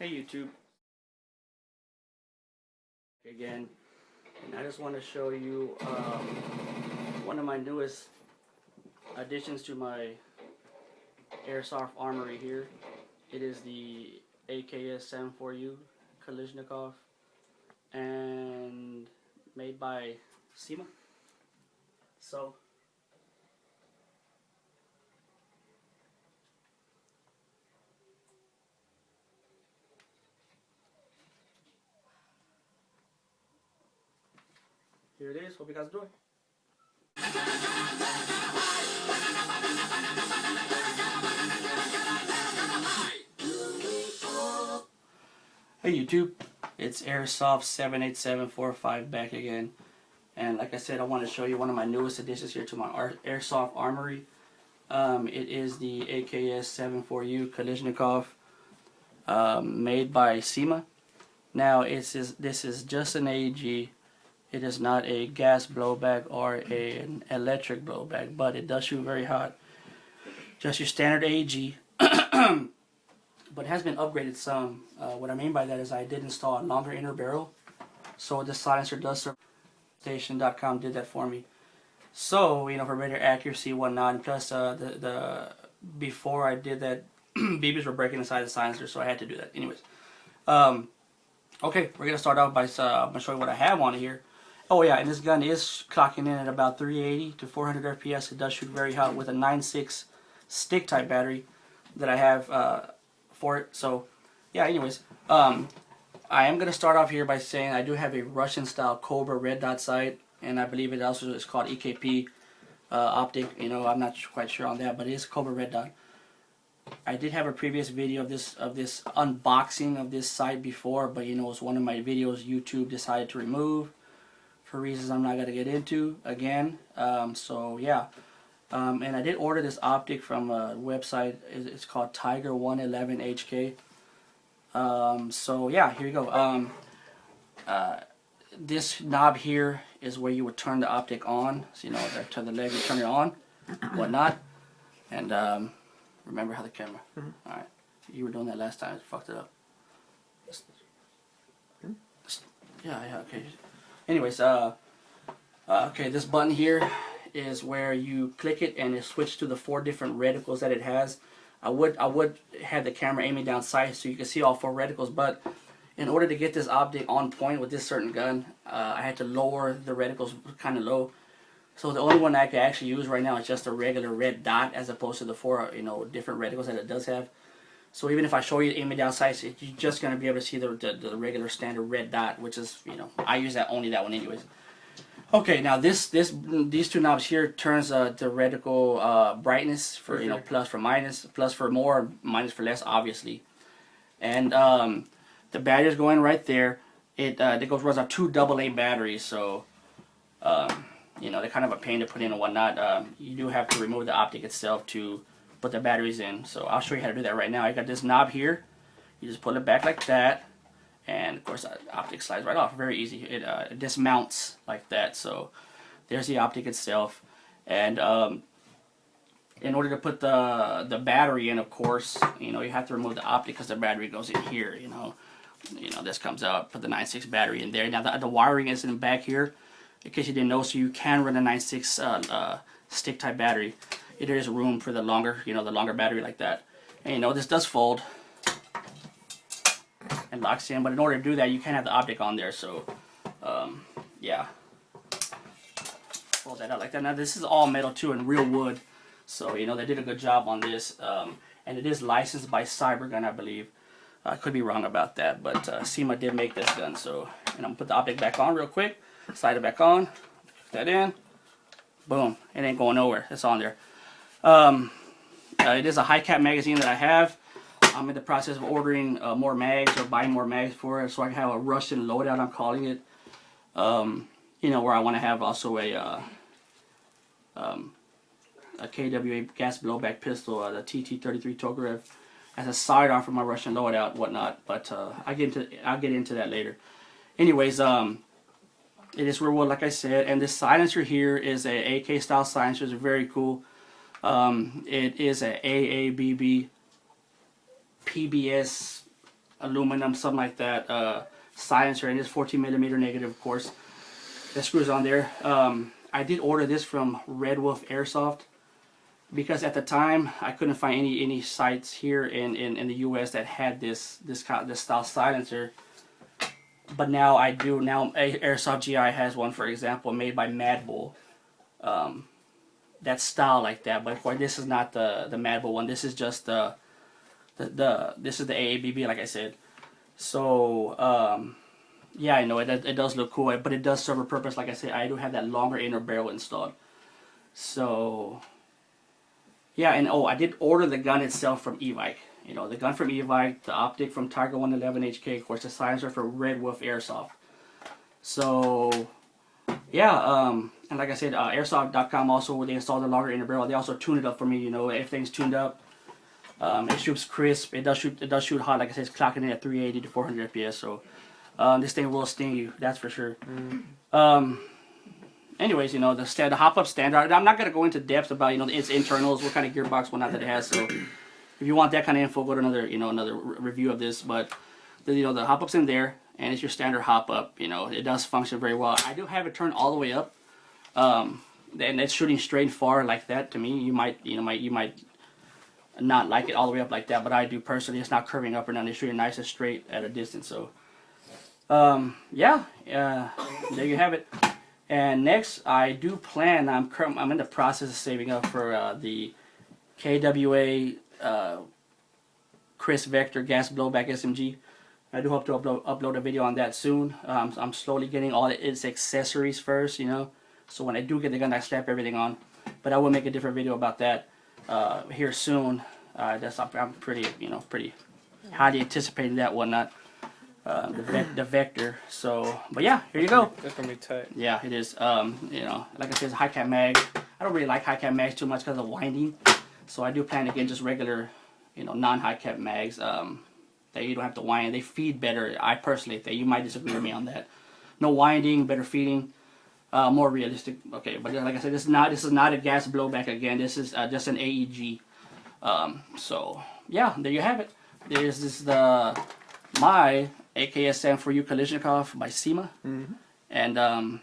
Hey YouTube, again, and I just want to show you one of my newest additions to my airsoft armory here. It is the AKS74U Kalashnikov, and made by Cyma. So here it is. Hope you guys enjoy. Hey YouTube, it's Airsoft78745 back again, and like I said, I want to show you one of my newest additions here to my airsoft armory. It is the AKS74U Kalashnikov, made by Cyma. Now this is just an AEG. It is not a gas blowback or an electric blowback, but it does shoot very hot. Just your standard AEG. But it has been upgraded some. What I mean by that is I did install a longer inner barrel, so the silencer does serve. Station.com did that for me. So for better accuracy, whatnot. And plus, before I did that, BBs were breaking inside the silencer, so I had to do that. Anyways, okay, we're gonna start off by I'm gonna show you what I have on here. Oh yeah, and this gun is clocking in at about 380 to 400 FPS. It does shoot very hot with a 9.6 stick type battery that I have for it. So yeah, anyways, I am going to start off here by saying I do have a Russian style Cobra red dot sight, and I believe it also is called EKP optic. I'm not quite sure on that, but it is Cobra red dot. I did have a previous video of this unboxing of this sight before, but it's one of my videos YouTube decided to remove for reasons I'm not going to get into again. So yeah. And I did order this optic from a website. It's called Tiger 111 HK. So yeah, here you go. This knob here is where you would turn the optic on. So to the leg, you turn it on, whatnot. And remember how the camera. All right, you were doing that last time. I fucked it up. Yeah, okay. Anyways, okay, this button here is where you click it and it switches to the 4 different reticles that it has. I would have the camera aiming down sight so you can see all 4 reticles, but in order to get this optic on point with this certain gun, I had to lower the reticles kind of low. So the only one I can actually use right now is just a regular red dot, as opposed to the 4 different reticles that it does have. So even if I show you aiming down sight, you're just going to be able to see the regular standard red dot, which is I use only that one anyways. Okay, now these 2 knobs here turns the reticle brightness for plus for minus, plus for more, minus for less, obviously. And the battery is going right there. It runs on 2 AA batteries, so they're kind of a pain to put in and whatnot. You do have to remove the optic itself to put the batteries in. So I'll show you how to do that right now. I got this knob here. You just pull it back like that. And of course the optic slides right off, very easy. It dismounts like that. So there's the optic itself. And in order to put the battery in, of course, you have to remove the optic because the battery goes in here. This comes out, put the 9.6 battery in there. Now the wiring is in the back here, in case you didn't know, so you can run a 9.6 stick type battery. There is room for the longer, the longer battery like that. And this does fold and locks in, but in order to do that, you can't have the optic on there. So yeah, fold that out like that. Now this is all metal too and real wood, so they did a good job on this. And it is licensed by Cybergun, I believe. I could be wrong about that, but Cyma did make this gun. So I'm gonna put the optic back on real quick, slide it back on, put that in, boom, it ain't going nowhere, it's on there. It is a high cap magazine that I have. I'm in the process of ordering more mags, or buying more mags for it, so I can have a Russian loadout, I'm calling it. Where I want to have also a KWA gas blowback pistol, the TT-33 Tokarev, as a sidearm for my Russian loadout, whatnot. But I'll get into that later. Anyways, it is real wood, like I said, and this silencer here is a AK style silencer. It's very cool. It is a AABB PBS aluminum, something like that, silencer, and it's 14mm negative, of course. That screws on there. I did order this from Red Wolf Airsoft because at the time I couldn't find any sites here in the U.S. that had this style silencer. But now I do. Now Airsoft GI has one, for example, made by Mad Bull. That style like that. But of course, this is not the Mad Bull one. This is just this is the AABB, like I said. So yeah, I know it does look cool, but it does serve a purpose. Like I said, I do have that longer inner barrel installed. So yeah, and oh, I did order the gun itself from Evike. You know, the gun from Evike, the optic from Tiger 111 HK, of course, the silencer from Red Wolf Airsoft. So yeah, and like I said, airsoft.com also, where they installed the longer inner barrel, they also tuned it up for me. You know, everything's tuned up. It shoots crisp. It does shoot hot. Like I said, it's clocking in at 380 to 400 FPS. So this thing will sting you, that's for sure. Anyways, you know, the hop-up standard. I'm not gonna go into depth about, you know, its internals, what kind of gearbox, whatnot that it has. So if you want that kind of info, go to another review of this. But the hop-up's in there, and it's your standard hop-up. You know, it does function very well. I do have it turned all the way up, and it's shooting straight and far like that. To me, you might not like it all the way up like that, but I do personally. It's not curving up or nothing. It's shooting nice and straight at a distance. So yeah, there you have it. And next, I do plan. I'm in the process of saving up for the KWA Chris Vector gas blowback SMG. I do hope to upload a video on that soon. I'm slowly getting all its accessories first, you know. So when I do get the gun, I strap everything on. But I will make a different video about that here soon. I'm pretty highly anticipating that whatnot. The Vector. So, but yeah, here you go. That's gonna be tight. Yeah, it is. You know, like I said, it's high cap mag. I don't really like high cap mags too much because of winding. So I do plan to get just regular, you know, non-high cap mags that you don't have to wind. They feed better. I personally think. You might disagree with me on that. No winding, better feeding, more realistic. Okay, but like I said, this is not a gas blowback again. This is just an AEG. So yeah, there you have it. This is my AKS74U Kalashnikov by Cyma. And